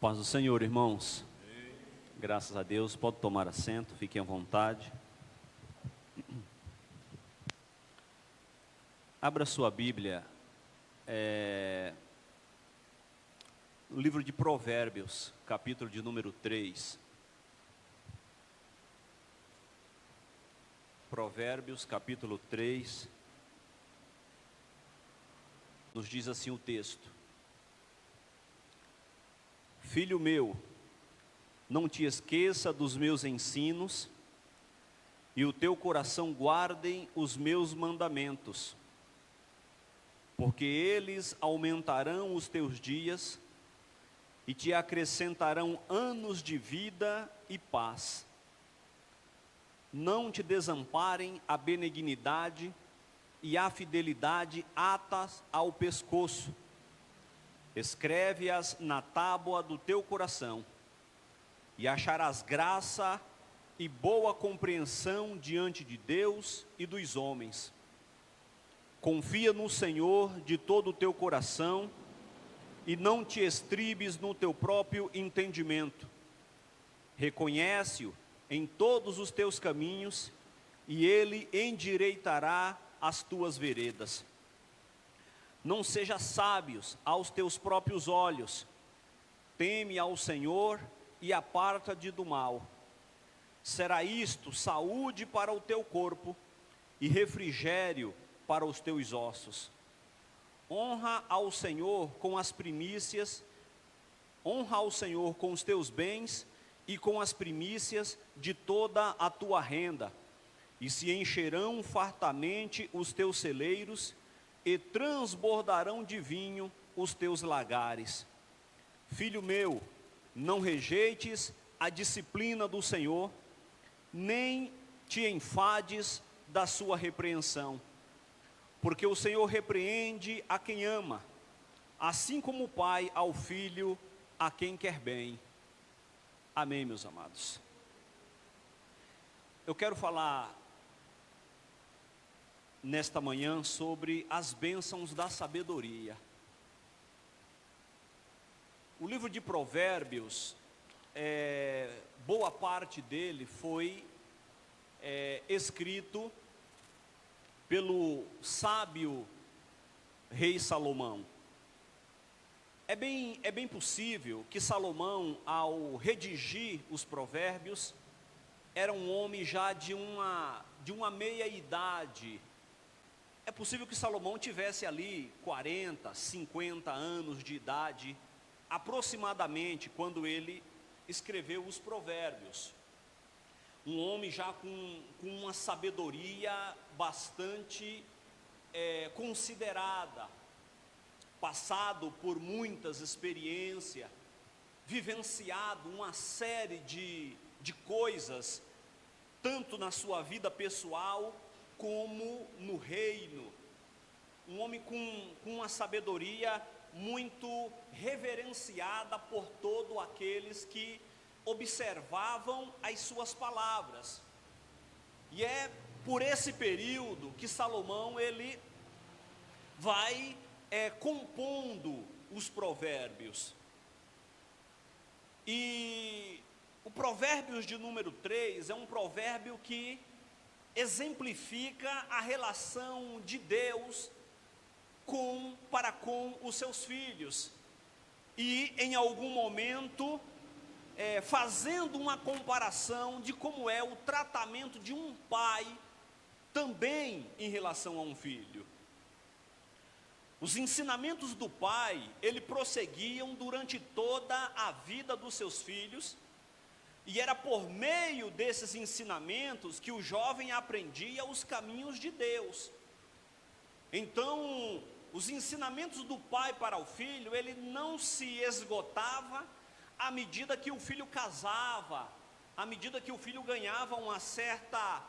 Paz do Senhor, irmãos. Graças a Deus, pode tomar assento, fiquem à vontade. Abra sua Bíblia, no livro de Provérbios, capítulo de número 3. Provérbios, capítulo 3, nos diz assim o texto: Filho meu, não te esqueça dos meus ensinos, e o teu coração guardem os meus mandamentos, porque eles aumentarão os teus dias e te acrescentarão anos de vida e paz. Não te desamparem a benignidade e a fidelidade atas ao pescoço. Escreve-as na tábua do teu coração, e acharás graça e boa compreensão diante de Deus e dos homens. Confia no Senhor de todo o teu coração, e não te estribes no teu próprio entendimento. Reconhece-o em todos os teus caminhos, e ele endireitará as tuas veredas. Não sejas sábios aos teus próprios olhos. Teme ao Senhor e aparta-te do mal. Será isto saúde para o teu corpo e refrigério para os teus ossos. Honra ao Senhor com as primícias, honra ao Senhor com os teus bens e com as primícias de toda a tua renda, e se encherão fartamente os teus celeiros, e transbordarão de vinho os teus lagares. Filho meu, não rejeites a disciplina do Senhor, nem te enfades da sua repreensão, porque o Senhor repreende a quem ama, assim como o pai ao filho a quem quer bem. Amém, meus amados. Eu quero falar nesta manhã sobre as bênçãos da sabedoria. O livro de Provérbios, boa parte dele foi escrito pelo sábio rei Salomão. É bem possível que Salomão, ao redigir os provérbios, era um homem já de uma meia idade. É possível que Salomão tivesse ali 40, 50 anos de idade, aproximadamente, quando ele escreveu os provérbios. Um homem já com uma sabedoria bastante considerada, passado por muitas experiências, vivenciado uma série de coisas, tanto na sua vida pessoal, como no reino. Um homem com uma sabedoria muito reverenciada por todos aqueles que observavam as suas palavras. E é por esse período que Salomão ele vai compondo os provérbios. E o Provérbios de número 3 é um provérbio que exemplifica a relação de Deus para com os seus filhos, e em algum momento fazendo uma comparação de como é o tratamento de um pai também em relação a um filho. Os ensinamentos do pai, ele prosseguiam durante toda a vida dos seus filhos, e era por meio desses ensinamentos que o jovem aprendia os caminhos de Deus. Então, os ensinamentos do pai para o filho, ele não se esgotava à medida que o filho casava, à medida que o filho ganhava uma certa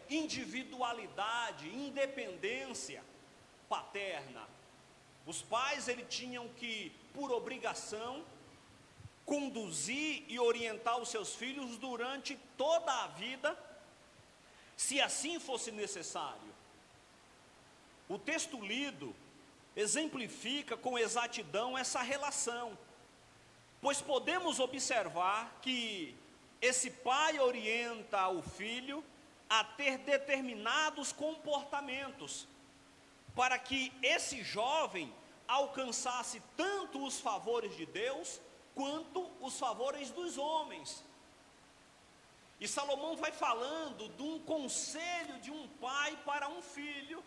individualidade, independência paterna. Os pais, eles tinham que, por obrigação, conduzir e orientar os seus filhos durante toda a vida, se assim fosse necessário. O texto lido exemplifica com exatidão essa relação. pois podemos observar que esse pai orienta o filho a ter determinados comportamentos, para que esse jovem alcançasse tanto os favores de Deus, quanto os favores dos homens. E Salomão vai falando de um conselho de um pai para um filho,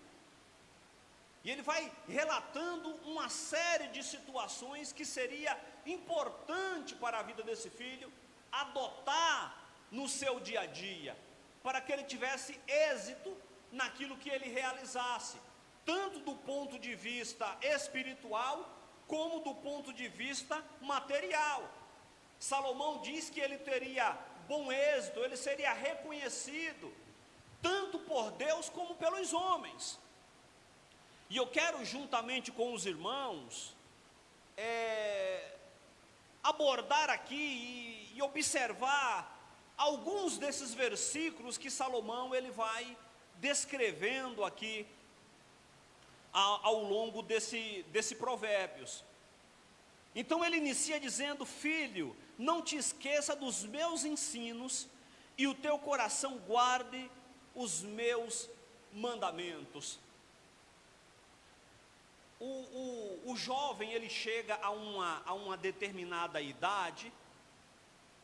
e ele vai relatando uma série de situações que seria importante para a vida desse filho adotar no seu dia a dia, para que ele tivesse êxito naquilo que ele realizasse, tanto do ponto de vista espiritual, como do ponto de vista material. Salomão diz que ele teria bom êxito, ele seria reconhecido, tanto por Deus como pelos homens. E eu quero, juntamente com os irmãos, abordar aqui e observar alguns desses versículos que Salomão ele vai descrevendo aqui ao longo desse Provérbios. Então ele inicia dizendo: filho, não te esqueça dos meus ensinos, e o teu coração guarde os meus mandamentos. O jovem, ele chega a uma determinada idade,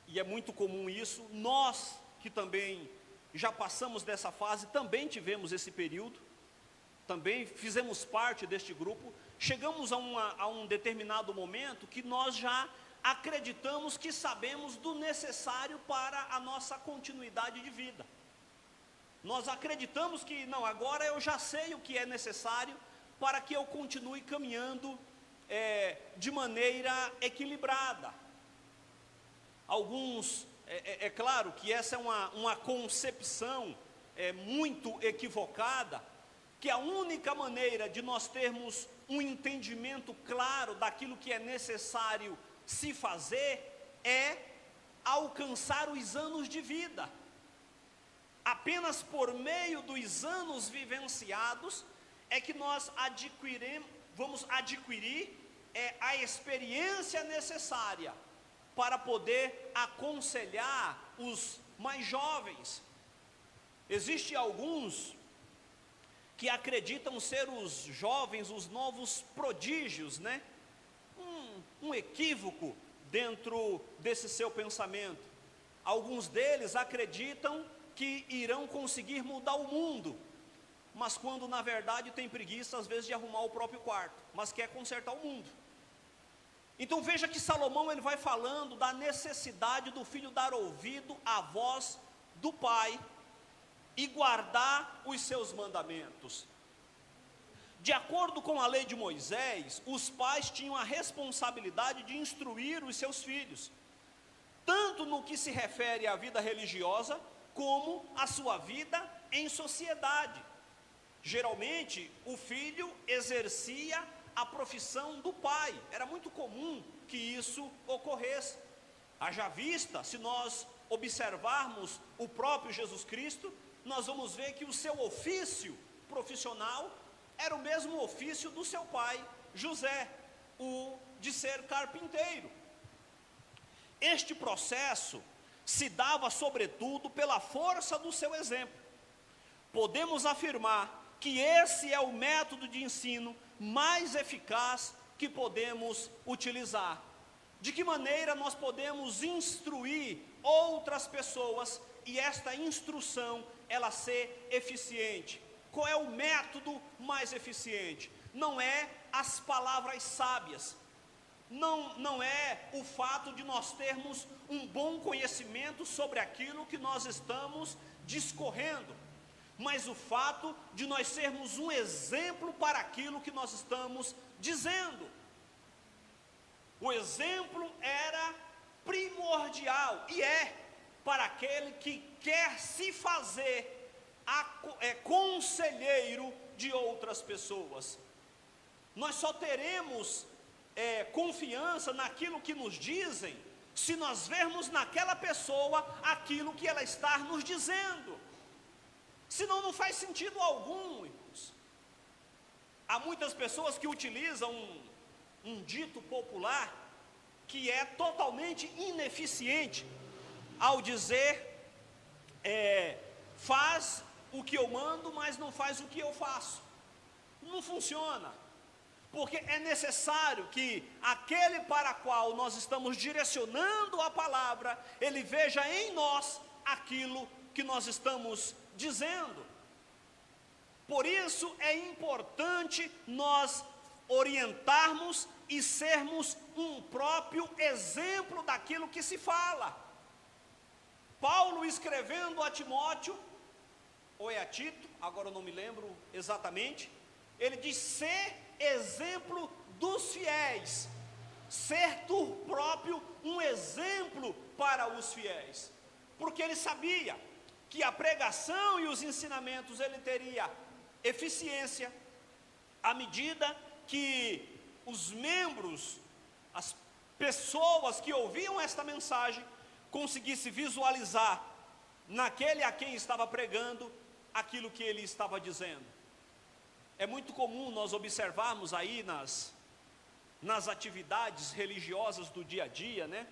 e é muito comum isso. Nós que também já passamos dessa fase, também tivemos esse período, também fizemos parte deste grupo. Chegamos a um determinado momento que nós já acreditamos que sabemos do necessário para a nossa continuidade de vida. Nós acreditamos que, não, agora eu já sei o que é necessário para que eu continue caminhando de maneira equilibrada. Alguns, é claro que essa é uma concepção muito equivocada, que a única maneira de nós termos um entendimento claro daquilo que é necessário se fazer é alcançar os anos de vida. Apenas por meio dos anos vivenciados é que nós vamos adquirir a experiência necessária para poder aconselhar os mais jovens. Existem alguns que acreditam ser os jovens os novos prodígios, né? Um equívoco dentro desse seu pensamento. Alguns deles acreditam que irão conseguir mudar o mundo, mas quando na verdade tem preguiça às vezes de arrumar o próprio quarto, mas quer consertar o mundo. Então veja que Salomão ele vai falando da necessidade do filho dar ouvido à voz do pai e guardar os seus mandamentos. De acordo com a lei de Moisés, os pais tinham a responsabilidade de instruir os seus filhos, tanto no que se refere à vida religiosa, como à sua vida em sociedade. Geralmente, o filho exercia a profissão do pai. Era muito comum que isso ocorresse. Haja vista, se nós observarmos o próprio Jesus Cristo, nós vamos ver que o seu ofício profissional era o mesmo ofício do seu pai, José, o de ser carpinteiro. Este processo se dava sobretudo pela força do seu exemplo. Podemos afirmar que esse é o método de ensino mais eficaz que podemos utilizar. De que maneira nós podemos instruir outras pessoas e esta instrução ela ser eficiente? Qual é o método mais eficiente? Não é as palavras sábias, não é o fato de nós termos um bom conhecimento sobre aquilo que nós estamos discorrendo, mas o fato de nós sermos um exemplo para aquilo que nós estamos dizendo. O exemplo era primordial e é para aquele que quer se fazer conselheiro de outras pessoas. Nós só teremos confiança naquilo que nos dizem se nós vermos naquela pessoa aquilo que ela está nos dizendo. Senão não faz sentido algum, irmãos. Há muitas pessoas que utilizam um dito popular que é totalmente ineficiente ao dizer, faz o que eu mando, mas não faz o que eu faço. Não funciona, porque é necessário que aquele para qual nós estamos direcionando a palavra, ele veja em nós aquilo que nós estamos dizendo. Por isso é importante nós orientarmos e sermos um próprio exemplo daquilo que se fala. Paulo escrevendo a Timóteo, ou é a Tito, agora eu não me lembro exatamente, ele diz: ser exemplo dos fiéis, ser tu próprio um exemplo para os fiéis, porque ele sabia que a pregação e os ensinamentos ele teria eficiência à medida que os membros, as pessoas que ouviam esta mensagem, conseguissem visualizar naquele a quem estava pregando aquilo que ele estava dizendo. É muito comum nós observarmos aí nas atividades religiosas do dia a dia, né?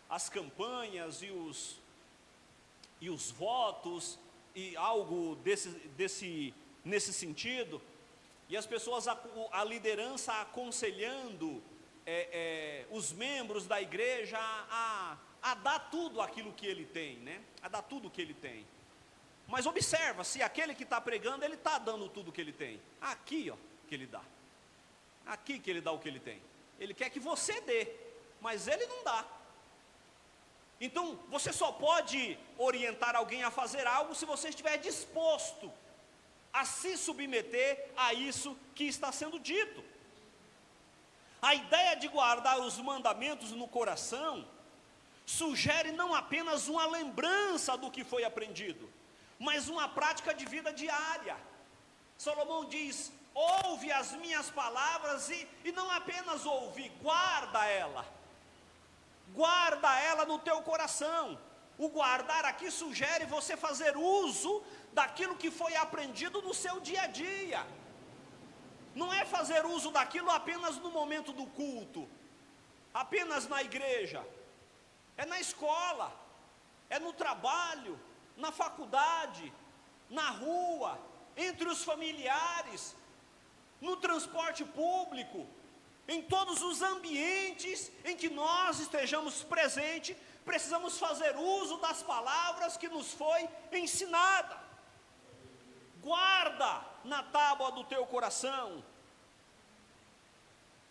As campanhas e os votos e algo nesse sentido, e as pessoas, a liderança aconselhando os membros da igreja a dar tudo aquilo que ele tem, né? A dar tudo o que ele tem. Mas observa, se aquele que está pregando, ele está dando tudo o que ele tem. Aqui, ó, que ele dá. Aqui que ele dá o que ele tem. Ele quer que você dê, mas ele não dá. Então, você só pode orientar alguém a fazer algo se você estiver disposto a se submeter a isso que está sendo dito. A ideia de guardar os mandamentos no coração sugere não apenas uma lembrança do que foi aprendido, mas uma prática de vida diária. Salomão diz: ouve as minhas palavras e não apenas ouve, guarda ela no teu coração. O guardar aqui sugere você fazer uso daquilo que foi aprendido no seu dia a dia. Não é fazer uso daquilo apenas no momento do culto, apenas na igreja. É na escola, é no trabalho, na faculdade, na rua, entre os familiares, no transporte público, em todos os ambientes em que nós estejamos presentes, precisamos fazer uso das palavras que nos foi ensinada. Guarda na tábua do teu coração.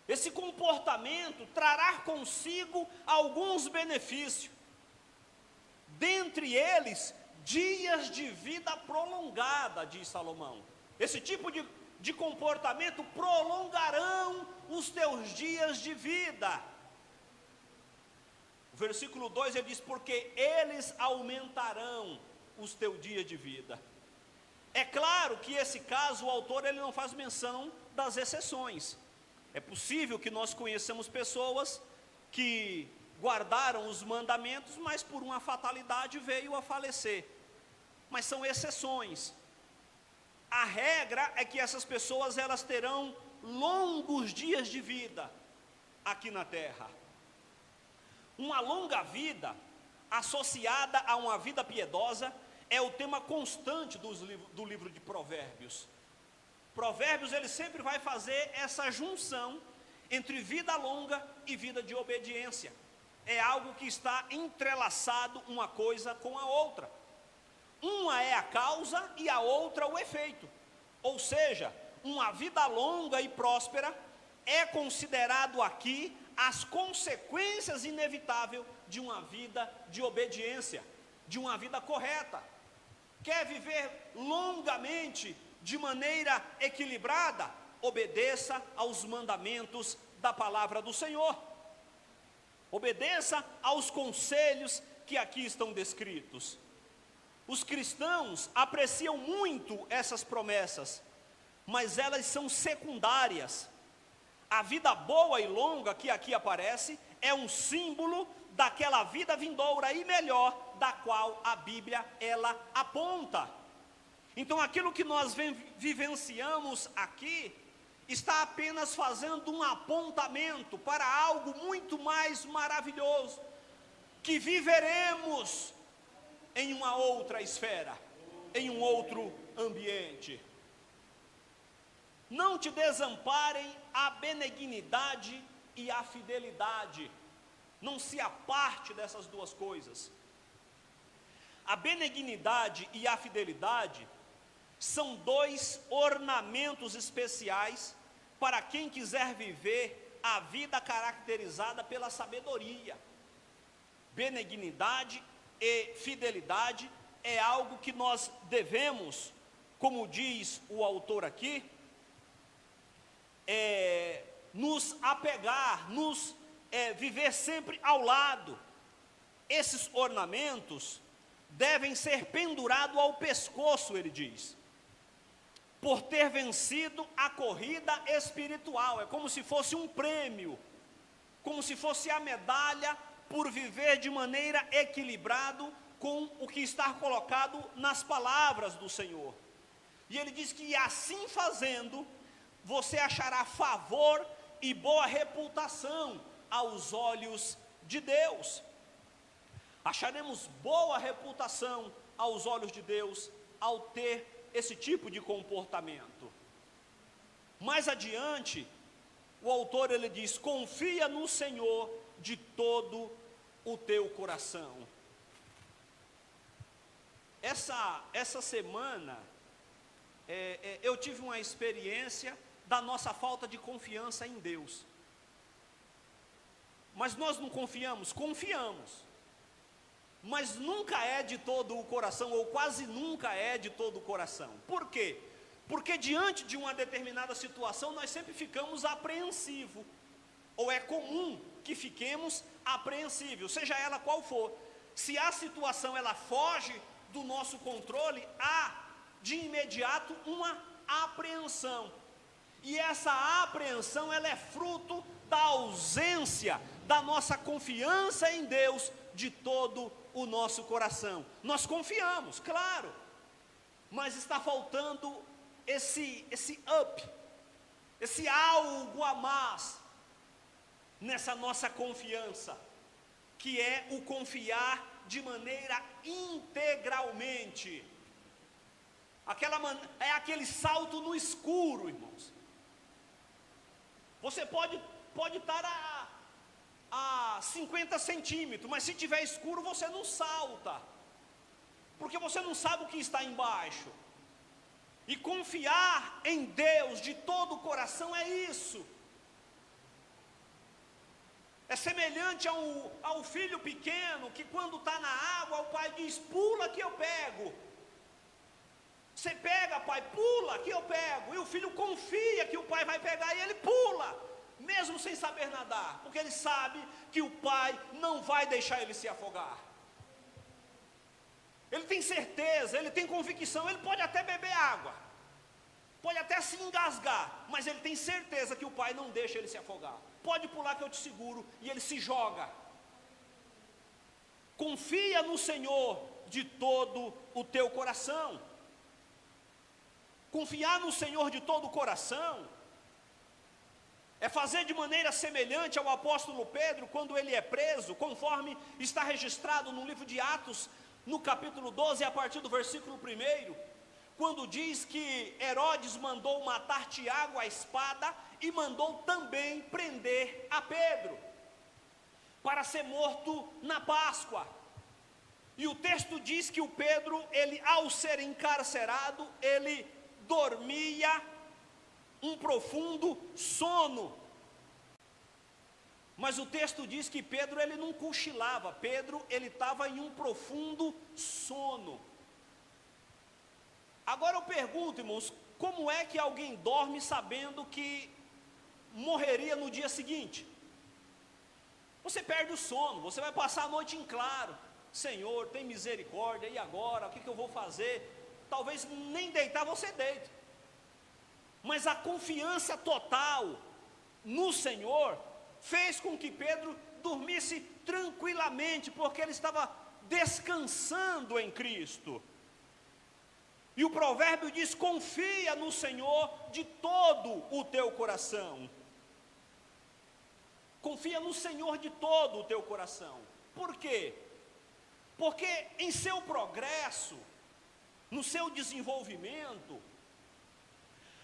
Esse comportamento trará consigo alguns benefícios, dentre eles, dias de vida prolongada, diz Salomão. Esse tipo de comportamento prolongarão os teus dias de vida. O versículo 2 ele diz: porque eles aumentarão os teus dias de vida. É claro que esse caso, o autor ele não faz menção das exceções. É possível que nós conheçamos pessoas que guardaram os mandamentos, mas por uma fatalidade veio a falecer. Mas são exceções. A regra é que essas pessoas elas terão longos dias de vida aqui na terra. Uma longa vida associada a uma vida piedosa é o tema constante do livro de Provérbios. Provérbios ele sempre vai fazer essa junção entre vida longa e vida de obediência. É algo que está entrelaçado uma coisa com a outra. Uma é a causa e a outra o efeito. Ou seja, uma vida longa e próspera é considerado aqui as consequências inevitáveis de uma vida de obediência, de uma vida correta. Quer viver longamente, de maneira equilibrada? Obedeça aos mandamentos da palavra do Senhor. Obedeça aos conselhos que aqui estão descritos. Os cristãos apreciam muito essas promessas, mas elas são secundárias. A vida boa e longa que aqui aparece é um símbolo daquela vida vindoura e melhor, da qual a Bíblia ela aponta. Então aquilo que nós vivenciamos aqui está apenas fazendo um apontamento para algo muito mais maravilhoso, que viveremos em uma outra esfera, em um outro ambiente. Não te desamparem a benignidade e a fidelidade. Não se aparte dessas duas coisas. A benignidade e a fidelidade são dois ornamentos especiais para quem quiser viver a vida caracterizada pela sabedoria. Benignidade e fidelidade é algo que nós devemos, como diz o autor aqui, nos apegar, viver sempre ao lado. Esses ornamentos devem ser pendurados ao pescoço, ele diz, por ter vencido a corrida espiritual. É como se fosse um prêmio, como se fosse a medalha por viver de maneira equilibrada com o que está colocado nas palavras do Senhor. E ele diz que assim fazendo, você achará favor e boa reputação aos olhos de Deus. Acharemos boa reputação aos olhos de Deus ao ter esse tipo de comportamento. Mais adiante, o autor ele diz: confia no Senhor de todo o teu coração. Essa semana, eu tive uma experiência da nossa falta de confiança em Deus. Mas nós não confiamos? Confiamos. Mas nunca é de todo o coração, ou quase nunca é de todo o coração. Por quê? Porque diante de uma determinada situação, nós sempre ficamos apreensivos. Ou é comum que fiquemos apreensivos, seja ela qual for. Se a situação ela foge do nosso controle, há de imediato uma apreensão. E essa apreensão ela é fruto da ausência da nossa confiança em Deus de todo o nosso coração. Nós confiamos, claro, mas está faltando esse up, esse algo a mais nessa nossa confiança, que é o confiar de maneira integralmente. É aquele salto no escuro, irmãos. Você pode estar a 50 centímetros, mas se tiver escuro você não salta, porque você não sabe o que está embaixo. E confiar em Deus de todo o coração é isso. É semelhante ao filho pequeno que quando está na água o pai diz: pula que eu pego. Você pega, pai, pula que eu pego. E o filho confia que o pai vai pegar e ele pula, mesmo sem saber nadar, porque ele sabe que o pai não vai deixar ele se afogar. Ele tem certeza, ele tem convicção, ele pode até beber água, pode até se engasgar, mas ele tem certeza que o pai não deixa ele se afogar. Pode pular que eu te seguro, e ele se joga. Confia no Senhor de todo o teu coração. Confiar no Senhor de todo o coração é fazer de maneira semelhante ao apóstolo Pedro quando ele é preso, conforme está registrado no livro de Atos, no capítulo 12, a partir do versículo 1, quando diz que Herodes mandou matar Tiago à espada e mandou também prender a Pedro, para ser morto na Páscoa. E o texto diz que o Pedro, ele ao ser encarcerado, ele dormia um profundo sono. Mas o texto diz que Pedro ele não cochilava, Pedro ele estava em um profundo sono. Agora eu pergunto, irmãos, como é que alguém dorme sabendo que morreria no dia seguinte? Você perde o sono, você vai passar a noite em claro. Senhor, tem misericórdia, e agora? O que eu vou fazer? Talvez nem deitar você deita. Mas a confiança total no Senhor fez com que Pedro dormisse tranquilamente, porque ele estava descansando em Cristo. E o provérbio diz: confia no Senhor de todo o teu coração. Confia no Senhor de todo o teu coração. Por quê? Porque em seu progresso, no seu desenvolvimento,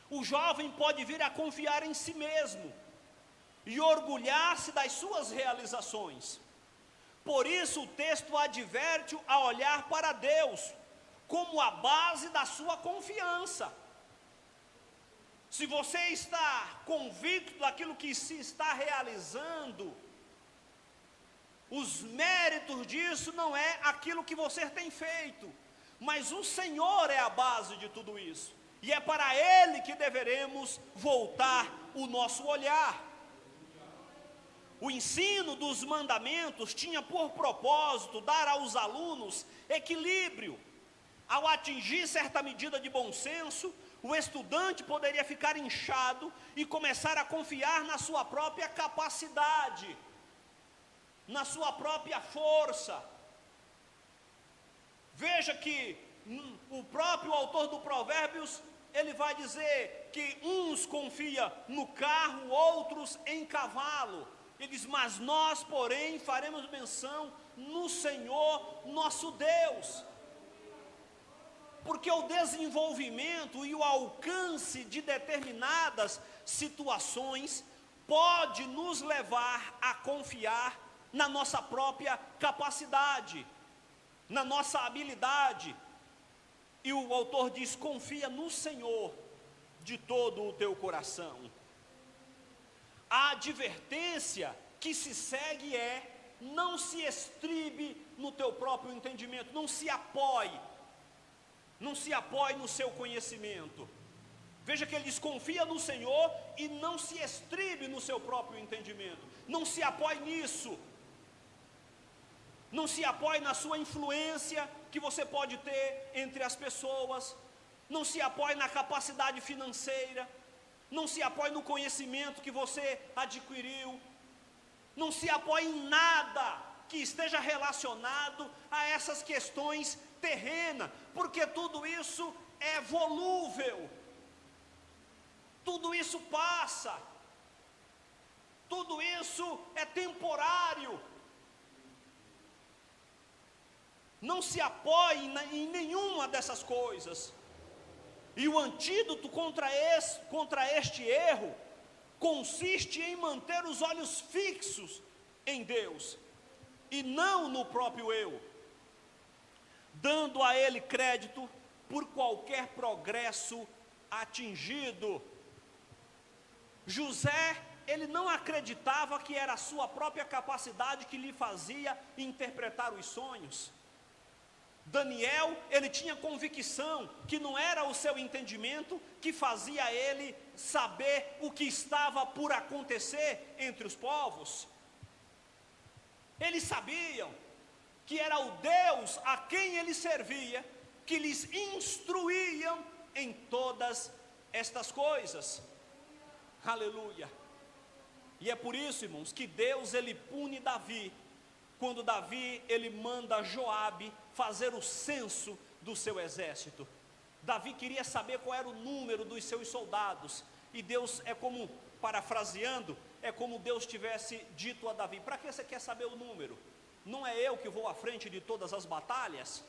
o jovem pode vir a confiar em si mesmo e orgulhar-se das suas realizações. Por isso o texto adverte-o a olhar para Deus como a base da sua confiança. Se você está convicto daquilo que se está realizando, os méritos disso não é aquilo que você tem feito, mas o Senhor é a base de tudo isso. E é para Ele que deveremos voltar o nosso olhar. O ensino dos mandamentos tinha por propósito dar aos alunos equilíbrio. Ao atingir certa medida de bom senso, o estudante poderia ficar inchado e começar a confiar na sua própria capacidade, na sua própria força. Veja que o próprio autor do Provérbios, ele vai dizer que uns confiam no carro, outros em cavalo. Ele diz: mas nós, porém, faremos menção no Senhor nosso Deus. Porque o desenvolvimento e o alcance de determinadas situações pode nos levar a confiar na nossa própria capacidade, na nossa habilidade. E o autor diz: confia no Senhor de todo o teu coração. A advertência que se segue é: não se estribe no teu próprio entendimento, não se apoie no seu conhecimento. Veja que ele diz: confia no Senhor e não se estribe no seu próprio entendimento. Não se apoie nisso. Não se apoie na sua influência que você pode ter entre as pessoas. Não se apoie na capacidade financeira. Não se apoie no conhecimento que você adquiriu. Não se apoie em nada que esteja relacionado a essas questões terrenas, porque tudo isso é volúvel, tudo isso passa, tudo isso é temporário. Não se apoie em nenhuma dessas coisas. E o antídoto contra este erro consiste em manter os olhos fixos em Deus e não no próprio eu, dando a Ele crédito por qualquer progresso atingido. José, ele não acreditava que era a sua própria capacidade que lhe fazia interpretar os sonhos. Daniel, ele tinha convicção que não era o seu entendimento que fazia ele saber o que estava por acontecer entre os povos. Eles sabiam que era o Deus a quem ele servia que lhes instruíam em todas estas coisas. Aleluia. E é por isso, irmãos, que Deus ele pune Davi quando Davi ele manda Joabe fazer o censo do seu exército. Davi queria saber qual era o número dos seus soldados, e Deus, é como, parafraseando, é como Deus tivesse dito a Davi: para que você quer saber o número? Não é eu que vou à frente de todas as batalhas?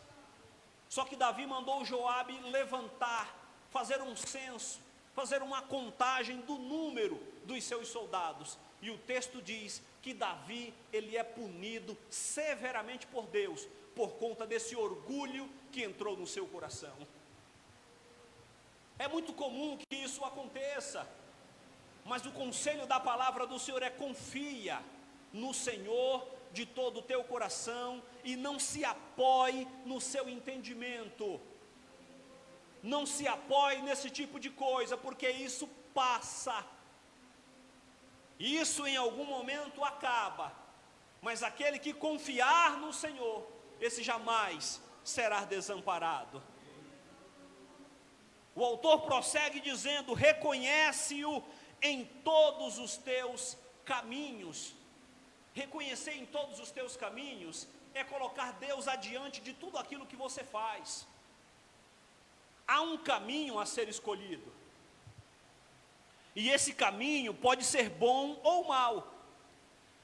Só que Davi mandou Joabe levantar, fazer um censo, fazer uma contagem do número dos seus soldados. E o texto diz que Davi, ele é punido severamente por Deus, por conta desse orgulho que entrou no seu coração. É muito comum que isso aconteça, mas o conselho da palavra do Senhor é: confia no Senhor de todo o teu coração e não se apoie no seu entendimento. Não se apoie nesse tipo de coisa, porque isso passa. Isso em algum momento acaba, mas aquele que confiar no Senhor, esse jamais será desamparado. O autor prossegue dizendo: reconhece-o em todos os teus caminhos. Reconhecer em todos os teus caminhos é colocar Deus adiante de tudo aquilo que você faz. há um caminho a ser escolhido. E esse caminho pode ser bom ou mau.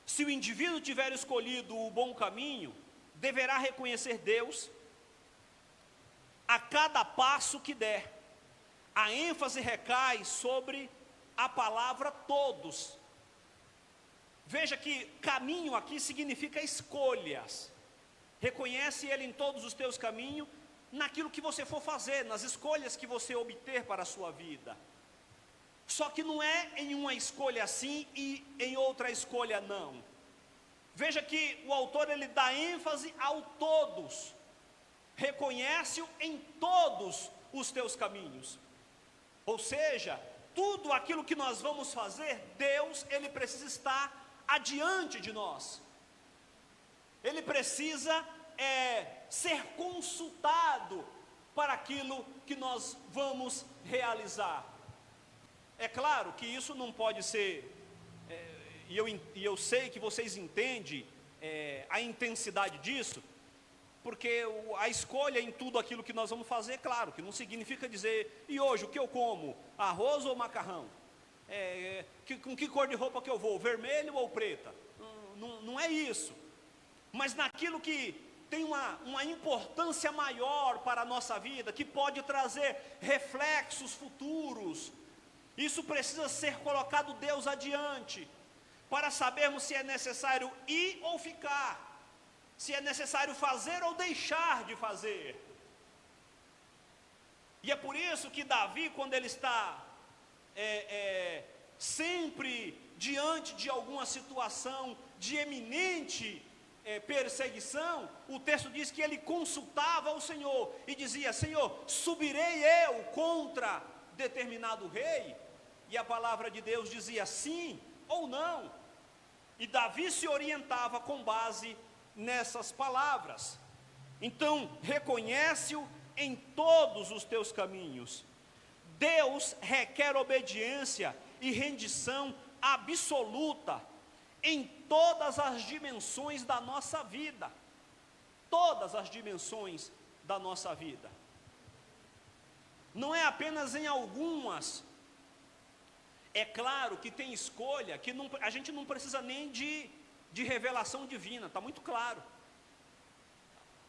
Se o indivíduo tiver escolhido o bom caminho, deverá reconhecer Deus a cada passo que der. A ênfase recai sobre a palavra todos. Veja que caminho aqui significa escolhas. Reconhece Ele em todos os teus caminhos, naquilo que você for fazer, nas escolhas que você obter para a sua vida. Só que não é em uma escolha sim e em outra escolha não. Veja que o autor ele dá ênfase ao todos. Reconhece-o em todos os teus caminhos. Ou seja, tudo aquilo que nós vamos fazer, Deus ele precisa estar adiante de nós. Ele precisa ser consultado para aquilo que nós vamos realizar. É claro que isso não pode ser, e eu sei que vocês entendem a intensidade disso, porque a escolha em tudo aquilo que nós vamos fazer, claro, que não significa dizer, e hoje o que eu como, arroz ou macarrão? Com que cor de roupa que eu vou, vermelho ou preta? Não é isso, mas naquilo que tem uma importância maior para a nossa vida, que pode trazer reflexos futuros. Isso precisa ser colocado Deus adiante, para sabermos se é necessário ir ou ficar, se é necessário fazer ou deixar de fazer. E é por isso que Davi, quando ele está sempre diante de alguma situação de eminente perseguição, o texto diz que ele consultava o Senhor e dizia: Senhor, subirei eu contra determinado rei? E a palavra de Deus dizia sim ou não. E Davi se orientava com base nessas palavras. Então, reconhece-o em todos os teus caminhos. Deus requer obediência e rendição absoluta em todas as dimensões da nossa vida. Todas as dimensões da nossa vida. Não é apenas em algumas. É claro que tem escolha que a gente não precisa nem de revelação divina, está muito claro.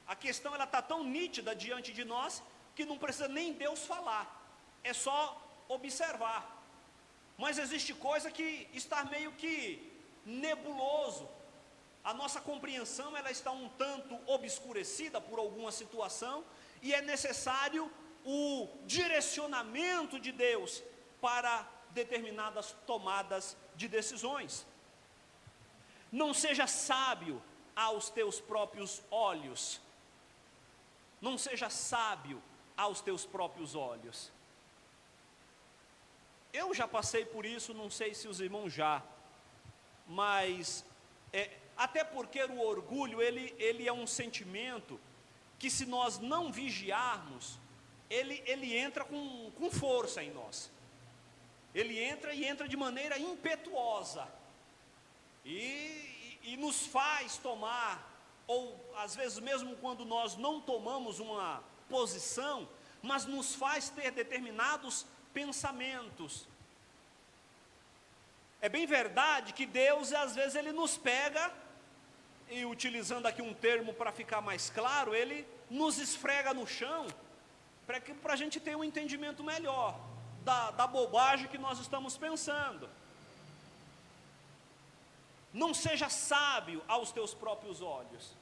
A questão ela está tão nítida diante de nós que não precisa nem Deus falar, é só observar. Mas existe coisa que está meio que nebuloso. A nossa compreensão ela está um tanto obscurecida por alguma situação e é necessário o direcionamento de Deus para determinadas tomadas de decisões. Não seja sábio aos teus próprios olhos. Não seja sábio aos teus próprios olhos. Eu já passei por isso, não sei se os irmãos já, mas até porque o orgulho ele é um sentimento que, se nós não vigiarmos, ele entra com força em nós. Ele entra de maneira impetuosa e nos faz tomar, ou às vezes mesmo quando nós não tomamos uma posição, mas nos faz ter determinados pensamentos. É bem verdade que Deus às vezes ele nos pega, e utilizando aqui um termo para ficar mais claro, ele nos esfrega no chão, para a gente ter um entendimento melhor da bobagem que nós estamos pensando. Não seja sábio aos teus próprios olhos,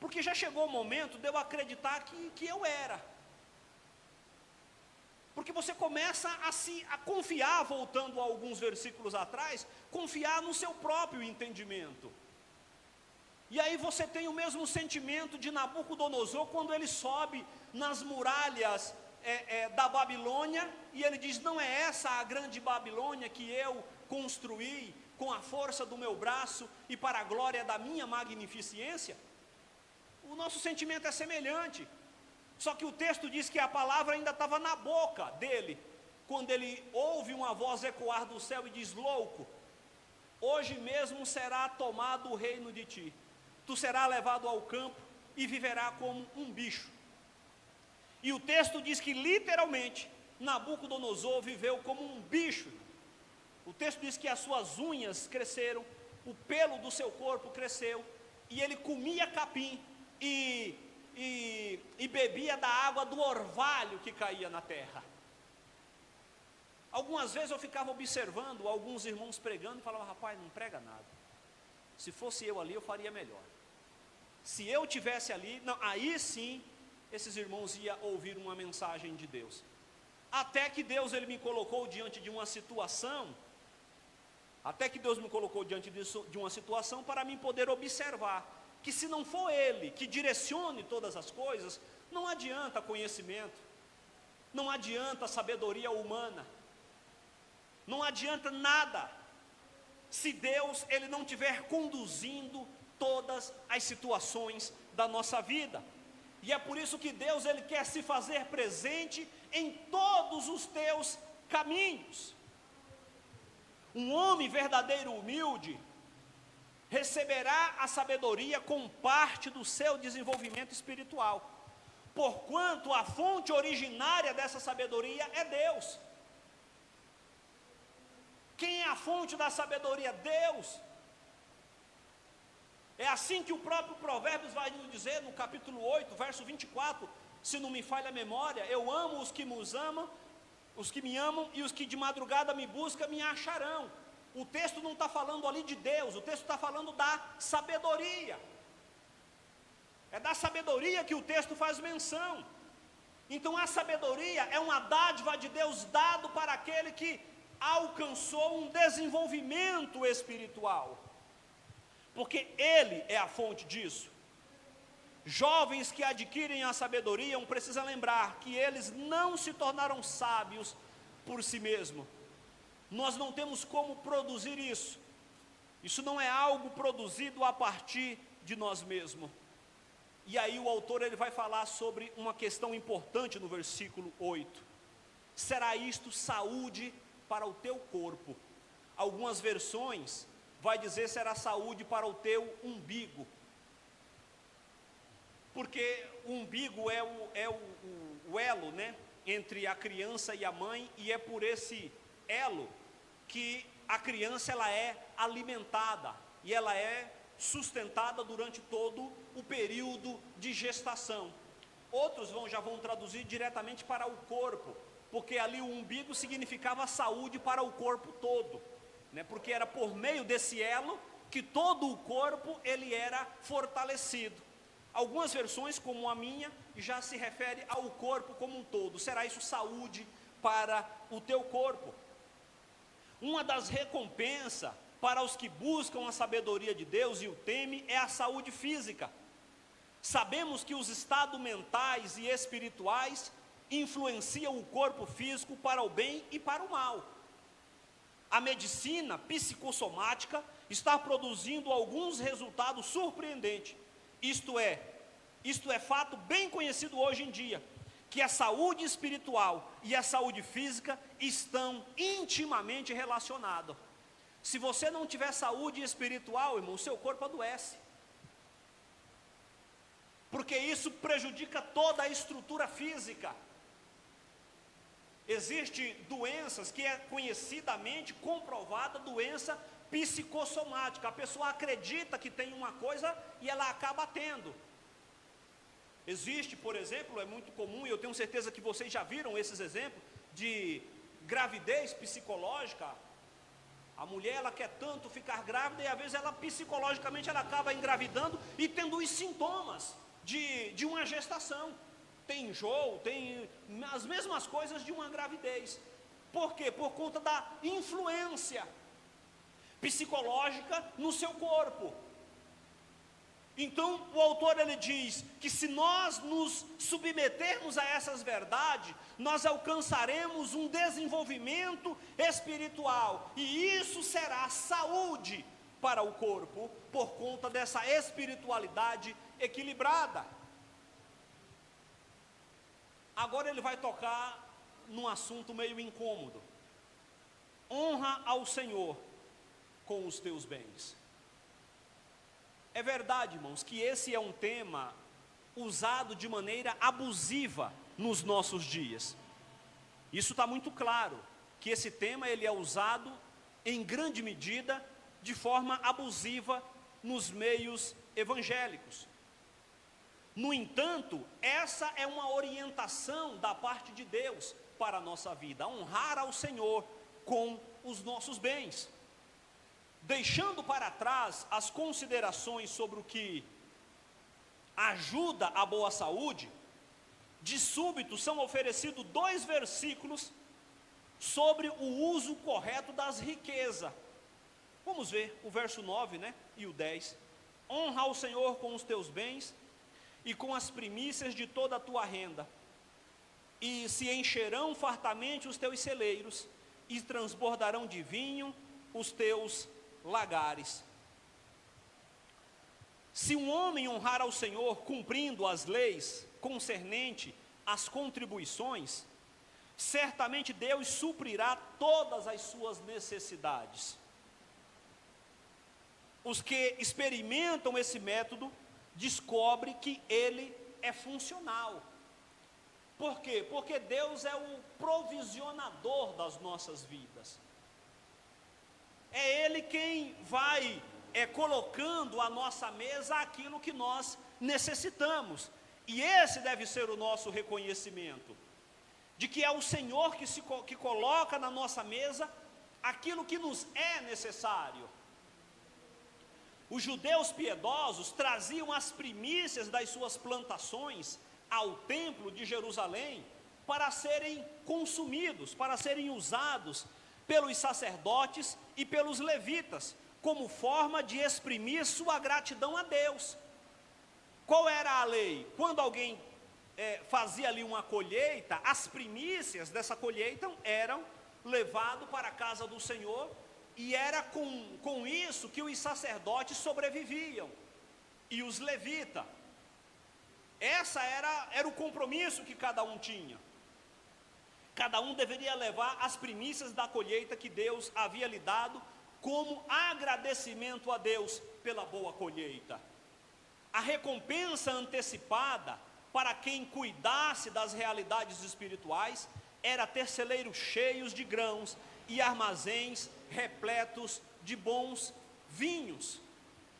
porque já chegou o momento de eu acreditar que eu era, porque você começa a confiar, voltando a alguns versículos atrás, confiar no seu próprio entendimento. E aí você tem o mesmo sentimento de Nabucodonosor, quando ele sobe nas muralhas da Babilônia, e ele diz: não é essa a grande Babilônia que eu construí com a força do meu braço e para a glória da minha magnificência? O nosso sentimento é semelhante, só que o texto diz que a palavra ainda estava na boca dele, quando ele ouve uma voz ecoar do céu e diz: louco, hoje mesmo será tomado o reino de ti, tu serás levado ao campo e viverá como um bicho. E o texto diz que literalmente Nabucodonosor viveu como um bicho. O texto diz que as suas unhas cresceram, o pelo do seu corpo cresceu, e ele comia capim e bebia da água do orvalho que caía na terra. Algumas vezes eu ficava observando alguns irmãos pregando e falava: rapaz, não prega nada. Se fosse eu ali, eu faria melhor. Se eu tivesse ali, não, aí sim, esses irmãos iam ouvir uma mensagem de Deus. Até que Deus ele me colocou diante de uma situação, de uma situação para mim poder observar que se não for Ele que direcione todas as coisas, não adianta conhecimento, não adianta sabedoria humana, não adianta nada, se Deus ele não estiver conduzindo todas as situações da nossa vida. E é por isso que Deus ele quer se fazer presente em todos os teus caminhos. Um homem verdadeiro humilde receberá a sabedoria como parte do seu desenvolvimento espiritual, porquanto a fonte originária dessa sabedoria é Deus. Quem é a fonte da sabedoria? Deus. É assim que o próprio Provérbios vai nos dizer no capítulo 8, verso 24, se não me falha a memória: eu amo os que me amam, e os que de madrugada me buscam me acharão. O texto não está falando ali de Deus, o texto está falando da sabedoria. É da sabedoria que o texto faz menção. Então a sabedoria é uma dádiva de Deus dado para aquele que alcançou um desenvolvimento espiritual, porque Ele é a fonte disso. Jovens que adquirem a sabedoria precisam lembrar que eles não se tornaram sábios por si mesmos. Nós não temos como produzir isso. Isso não é algo produzido a partir de nós mesmos. E aí o autor ele vai falar sobre uma questão importante no versículo 8. Será isto saúde para o teu corpo? Algumas versões vai dizer será saúde para o teu umbigo. Porque o umbigo é o elo, né, entre a criança e a mãe, e é por esse elo que a criança ela é alimentada e ela é sustentada durante todo o período de gestação. Outros já vão traduzir diretamente para o corpo, porque ali o umbigo significava saúde para o corpo todo, né? Porque era por meio desse elo que todo o corpo ele era fortalecido. Algumas versões, como a minha, já se refere ao corpo como um todo. Será isso saúde para o teu corpo? Uma das recompensas para os que buscam a sabedoria de Deus e o temem é a saúde física. Sabemos que os estados mentais e espirituais influenciam o corpo físico para o bem e para o mal. A medicina psicossomática está produzindo alguns resultados surpreendentes. Isto é fato bem conhecido hoje em dia, que a saúde espiritual e a saúde física estão intimamente relacionadas. Se você não tiver saúde espiritual, irmão, seu corpo adoece. Porque isso prejudica toda a estrutura física. Existem doenças que é conhecidamente comprovada doença psicossomática. A pessoa acredita que tem uma coisa e ela acaba tendo. Existe, por exemplo, é muito comum, e eu tenho certeza que vocês já viram esses exemplos, de gravidez psicológica. A mulher ela quer tanto ficar grávida e às vezes ela psicologicamente ela acaba engravidando e tendo os sintomas de uma gestação. Tem enjoo, tem as mesmas coisas de uma gravidez. Por quê? Por conta da influência psicológica no seu corpo. Então o autor ele diz que se nós nos submetermos a essas verdades, nós alcançaremos um desenvolvimento espiritual, e isso será saúde para o corpo, por conta dessa espiritualidade equilibrada. Agora ele vai tocar num assunto meio incômodo. Honra ao Senhor com os teus bens. É verdade, irmãos, que esse é um tema usado de maneira abusiva nos nossos dias. Isso está muito claro, que esse tema ele é usado em grande medida de forma abusiva nos meios evangélicos. No entanto, essa é uma orientação da parte de Deus para a nossa vida, honrar ao Senhor com os nossos bens. Deixando para trás as considerações sobre o que ajuda a boa saúde, de súbito são oferecidos 2 versículos sobre o uso correto das riquezas. Vamos ver o verso 9, e o 10. Honra ao Senhor com os teus bens e com as primícias de toda a tua renda, e se encherão fartamente os teus celeiros, e transbordarão de vinho os teus lagares. Se um homem honrar ao Senhor cumprindo as leis concernente às contribuições, certamente Deus suprirá todas as suas necessidades. Os que experimentam esse método descobrem que ele é funcional. Por quê? Porque Deus é o provisionador das nossas vidas. É Ele quem vai colocando à nossa mesa aquilo que nós necessitamos. E esse deve ser o nosso reconhecimento, de que é o Senhor que coloca na nossa mesa aquilo que nos é necessário. Os judeus piedosos traziam as primícias das suas plantações ao templo de Jerusalém para serem consumidos, para serem usados pelos sacerdotes e pelos levitas, como forma de exprimir sua gratidão a Deus. Qual era a lei? Quando alguém fazia ali uma colheita, as primícias dessa colheita eram levadas para a casa do Senhor, e era com isso que os sacerdotes sobreviviam, e os levitas. Essa era o compromisso que cada um tinha. Cada um deveria levar as primícias da colheita que Deus havia lhe dado, como agradecimento a Deus pela boa colheita. A recompensa antecipada para quem cuidasse das realidades espirituais era ter celeiros cheios de grãos e armazéns repletos de bons vinhos.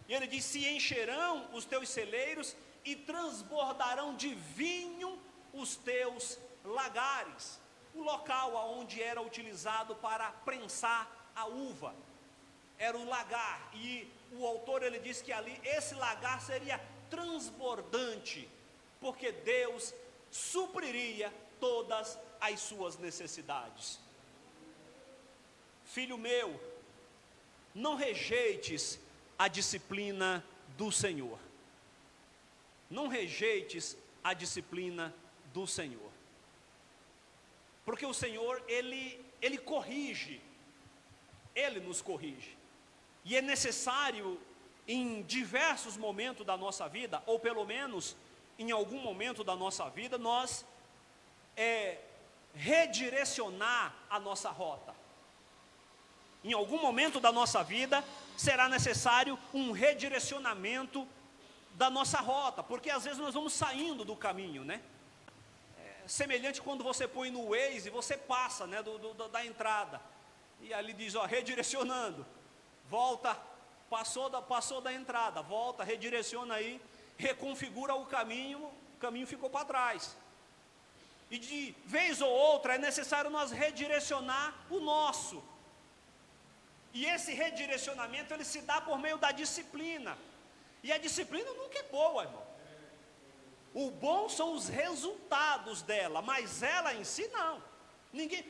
E ele diz: se encherão os teus celeiros e transbordarão de vinho os teus lagares. O local onde era utilizado para prensar a uva era o lagar, e o autor ele diz que ali esse lagar seria transbordante, porque Deus supriria todas as suas necessidades. Filho meu, não rejeites a disciplina do Senhor. Não rejeites a disciplina do Senhor. Porque o Senhor, Ele corrige. Ele nos corrige. E é necessário, em diversos momentos da nossa vida, ou pelo menos em algum momento da nossa vida, nós redirecionar a nossa rota. Em algum momento da nossa vida, será necessário um redirecionamento da nossa rota, porque às vezes nós vamos saindo do caminho, semelhante quando você põe no Waze e você passa, da entrada, e ali diz, redirecionando, volta, passou da entrada, volta, redireciona aí, reconfigura o caminho ficou para trás. E de vez ou outra é necessário nós redirecionar o nosso. E esse redirecionamento ele se dá por meio da disciplina. E a disciplina nunca é boa, irmão. O bom são os resultados dela, mas ela em si não.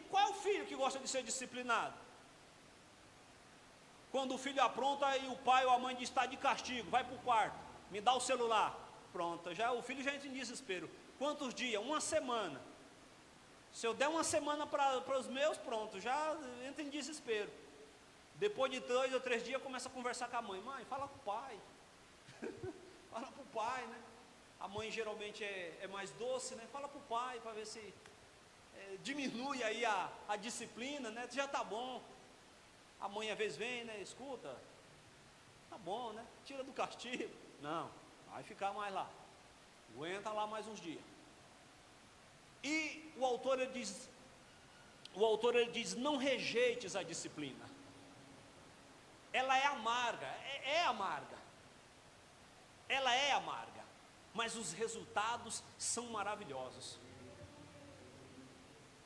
Qual é o filho que gosta de ser disciplinado? Quando o filho apronta e o pai ou a mãe diz: está de castigo, vai para o quarto, me dá o celular. Pronto, o filho já entra em desespero. Quantos dias? Uma semana. Se eu der uma semana para os meus, pronto, já entra em desespero. Depois de 2 ou 3 dias começa a conversar com a mãe. Mãe, fala com o pai. Fala para o pai, A mãe geralmente é mais doce, Fala para o pai para ver se diminui aí a disciplina, Já está bom. A mãe às vezes vem, escuta, tá bom, Tira do castigo. Não, vai ficar mais lá. Aguenta lá mais uns dias. E o autor ele diz, não rejeites a disciplina. Ela é amarga, é amarga. Ela é amarga, mas os resultados são maravilhosos.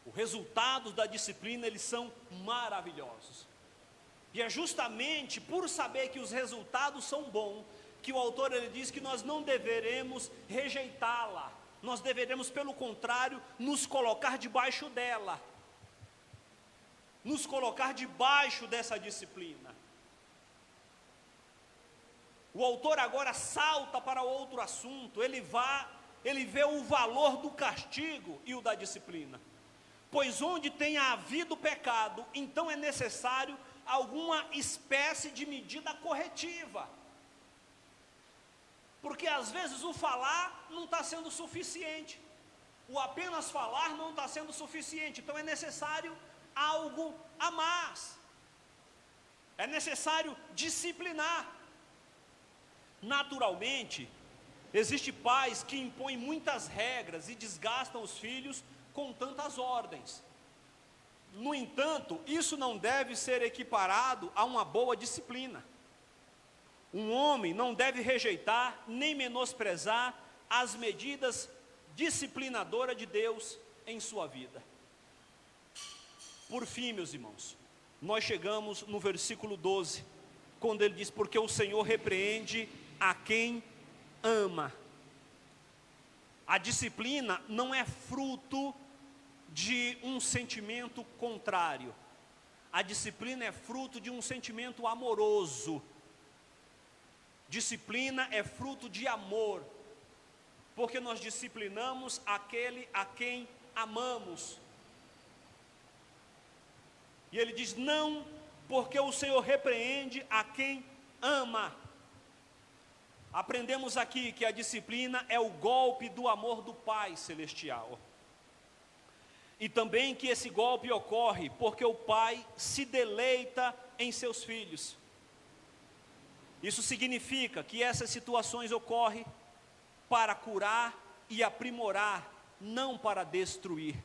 Os resultados da disciplina, eles são maravilhosos. E é justamente por saber que os resultados são bons, que o autor ele diz que nós não deveremos rejeitá-la. Nós deveremos, pelo contrário, nos colocar debaixo dela. Nos colocar debaixo dessa disciplina. O autor agora salta para outro assunto. Ele vê o valor do castigo e o da disciplina. Pois onde tenha havido pecado, então é necessário alguma espécie de medida corretiva. Porque às vezes o falar não está sendo suficiente. O apenas falar não está sendo suficiente. Então é necessário algo a mais. É necessário disciplinar. Naturalmente, existem pais que impõem muitas regras e desgastam os filhos com tantas ordens. No entanto, isso não deve ser equiparado a uma boa disciplina. Um homem não deve rejeitar nem menosprezar as medidas disciplinadoras de Deus em sua vida. Por fim, meus irmãos, nós chegamos no versículo 12, quando ele diz, porque o Senhor repreende a quem ama. A disciplina não é fruto de um sentimento contrário. A disciplina é fruto de um sentimento amoroso. Disciplina é fruto de amor, porque nós disciplinamos aquele a quem amamos. E ele diz, não, porque o Senhor repreende a quem ama. Aprendemos aqui que a disciplina é o golpe do amor do Pai Celestial. E também que esse golpe ocorre porque o Pai se deleita em seus filhos. Isso significa que essas situações ocorrem para curar e aprimorar, não para destruir.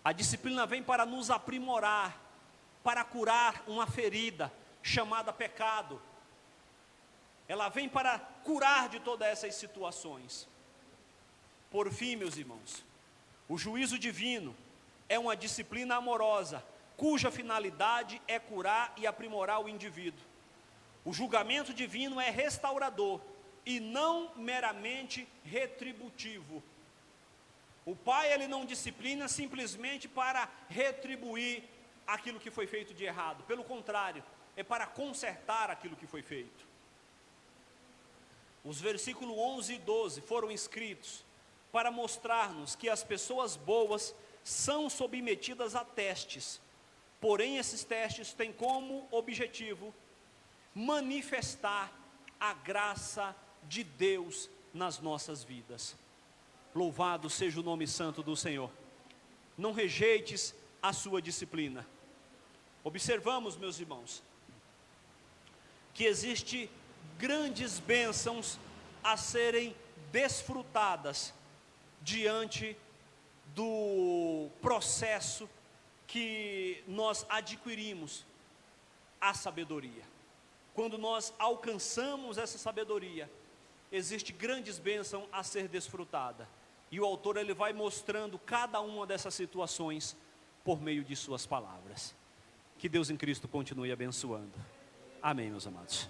A disciplina vem para nos aprimorar, para curar uma ferida chamada pecado. Ela vem para curar de todas essas situações. Por fim, meus irmãos, o juízo divino é uma disciplina amorosa, cuja finalidade é curar e aprimorar o indivíduo. O julgamento divino é restaurador e não meramente retributivo. O Pai, ele não disciplina simplesmente para retribuir aquilo que foi feito de errado. Pelo contrário, é para consertar aquilo que foi feito. Os versículos 11 e 12 foram escritos para mostrar-nos que as pessoas boas são submetidas a testes. Porém, esses testes têm como objetivo manifestar a graça de Deus nas nossas vidas. Louvado seja o nome santo do Senhor. Não rejeites a sua disciplina. Observamos, meus irmãos, que existe grandes bênçãos a serem desfrutadas diante do processo que nós adquirimos a sabedoria. Quando nós alcançamos essa sabedoria, existe grandes bênçãos a ser desfrutada. E o autor ele vai mostrando cada uma dessas situações por meio de suas palavras. Que Deus em Cristo continue abençoando. Amém, meus amados.